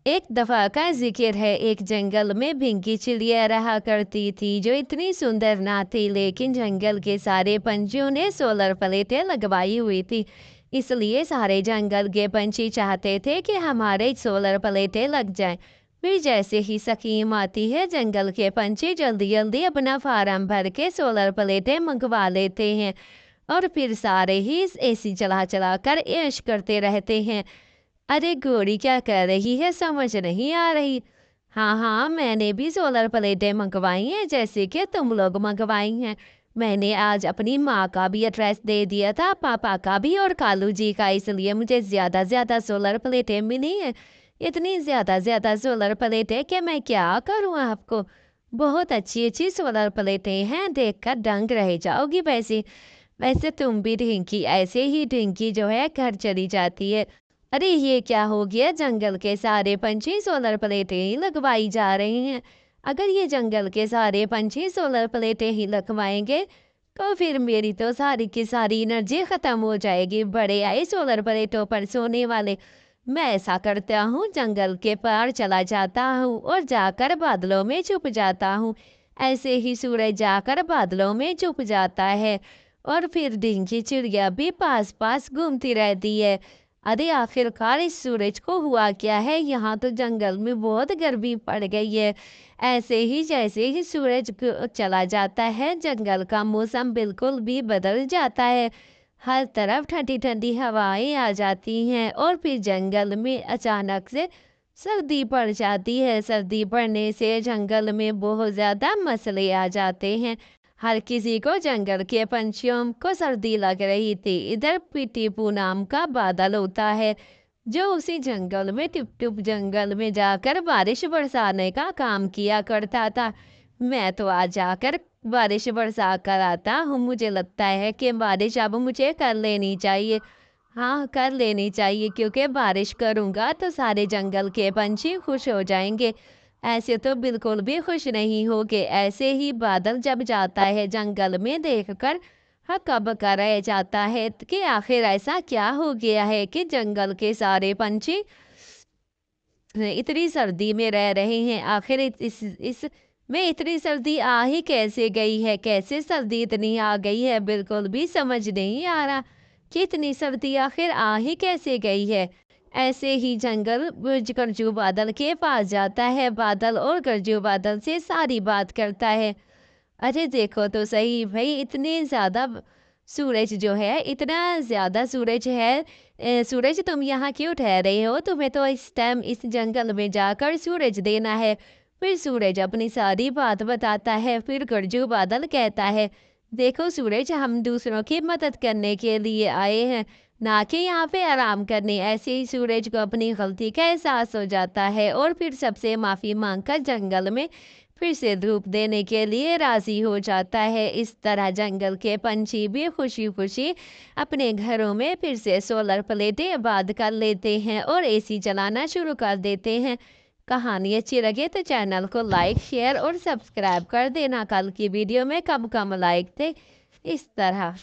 एक दफा का जिक्र है, एक जंगल में भिंकी चिड़िया रहा करती थी जो इतनी सुंदर ना थी, लेकिन जंगल के सारे पंछियों ने सोलर प्लेटें लगवाई हुई थी। इसलिए सारे जंगल के पंछी चाहते थे कि हमारे सोलर प्लेटें लग जाएं। फिर जैसे ही स्कीम आती है, जंगल के पंछी जल्दी जल्दी अपना फार्म भर के सोलर प्लेटें मंगवा लेते हैं और फिर सारे ही एसी चला चला कर ऐश करते रहते हैं। अरे गोरी क्या कर रही है, समझ नहीं आ रही। हाँ हाँ, मैंने भी सोलर प्लेटें मंगवाई हैं जैसे कि तुम लोग मंगवाई हैं। मैंने आज अपनी माँ का भी एड्रेस दे दिया था, पापा का भी और कालू जी का, इसलिए मुझे ज़्यादा ज़्यादा सोलर प्लेटें मिली हैं। इतनी ज़्यादा ज़्यादा सोलर प्लेटें कि मैं क्या करूँ आपको। बहुत अच्छी अच्छी सोलर प्लेटें हैं, देखकर दंग रह जाओगी। वैसे वैसे तुम भी ढिंकी, ऐसे ही ढिंकी जो है घर चली जाती है। अरे ये क्या हो गया, जंगल के सारे पंछी सोलर प्लेटें ही लगवाई जा रहे हैं। अगर ये जंगल के सारे पंछी सोलर प्लेटें ही लगवाएंगे तो फिर मेरी तो सारी की सारी एनर्जी खत्म हो जाएगी। बड़े आए सोलर प्लेटों पर सोने वाले। मैं ऐसा करता हूँ, जंगल के पार चला जाता हूँ और जाकर बादलों में छुप जाता हूँ। ऐसे ही सूरज जाकर बादलों में छुप जाता है और फिर ढिंकी चिड़िया भी पास पास घूमती रहती है। अरे आखिरकार इस सूरज को हुआ क्या है, यहाँ तो जंगल में बहुत गर्मी पड़ गई है। ऐसे ही जैसे ही सूरज चला जाता है, जंगल का मौसम बिल्कुल भी बदल जाता है। हर तरफ ठंडी ठंडी हवाएं आ जाती हैं और फिर जंगल में अचानक से सर्दी पड़ जाती है। सर्दी पड़ने से जंगल में बहुत ज़्यादा मसले आ जाते हैं। हर किसी को, जंगल के पंछियों को सर्दी लग रही थी। इधर पिटीपू नाम का बादल होता है जो उसी जंगल में, टिप टिप जंगल में जाकर बारिश बरसाने का काम किया करता था। मैं तो आज जाकर बारिश बरसा कर आता हूँ। मुझे लगता है कि बारिश अब मुझे कर लेनी चाहिए। हाँ, कर लेनी चाहिए, क्योंकि बारिश करूँगा तो सारे जंगल के पंछी खुश हो जाएंगे। ऐसे तो बिल्कुल भी खुश नहीं होगे। ऐसे ही बादल जब जाता है जंगल में, देखकर हक्का बक्का रह जाता है कि आखिर ऐसा क्या हो गया है कि जंगल के सारे पंछी इतनी सर्दी में रह रहे हैं। आखिर इस में इतनी सर्दी आ ही कैसे गई है, कैसे सर्दी इतनी आ गई है, बिल्कुल भी समझ नहीं आ रहा कि इतनी सर्दी आखिर आ ही कैसे गई है। ऐसे ही जंगल गरजू बादल के पास जाता है। बादल और गरजू बादल से सारी बात करता है। अरे देखो तो सही भाई, इतने ज़्यादा सूरज जो है, इतना ज़्यादा सूरज है। सूरज तुम यहाँ क्यों ठहरे हो, तुम्हें तो इस टाइम इस जंगल में जाकर सूरज देना है। फिर सूरज अपनी सारी बात बताता है। फिर गरजू बादल कहता है, देखो सूरज, हम दूसरों की मदद करने के लिए आए हैं, ना कि यहाँ पे आराम करने। ऐसे ही सूरज को अपनी गलती का एहसास हो जाता है और फिर सबसे माफ़ी मांगकर जंगल में फिर से धूप देने के लिए राजी हो जाता है। इस तरह जंगल के पंछी भी खुशी खुशी अपने घरों में फिर से सोलर प्लेटें आबाद कर लेते हैं और एसी चलाना शुरू कर देते हैं। कहानी अच्छी लगे तो चैनल को लाइक, शेयर और सब्सक्राइब कर देना। कल की वीडियो में कम कम लाइक थे। इस तरह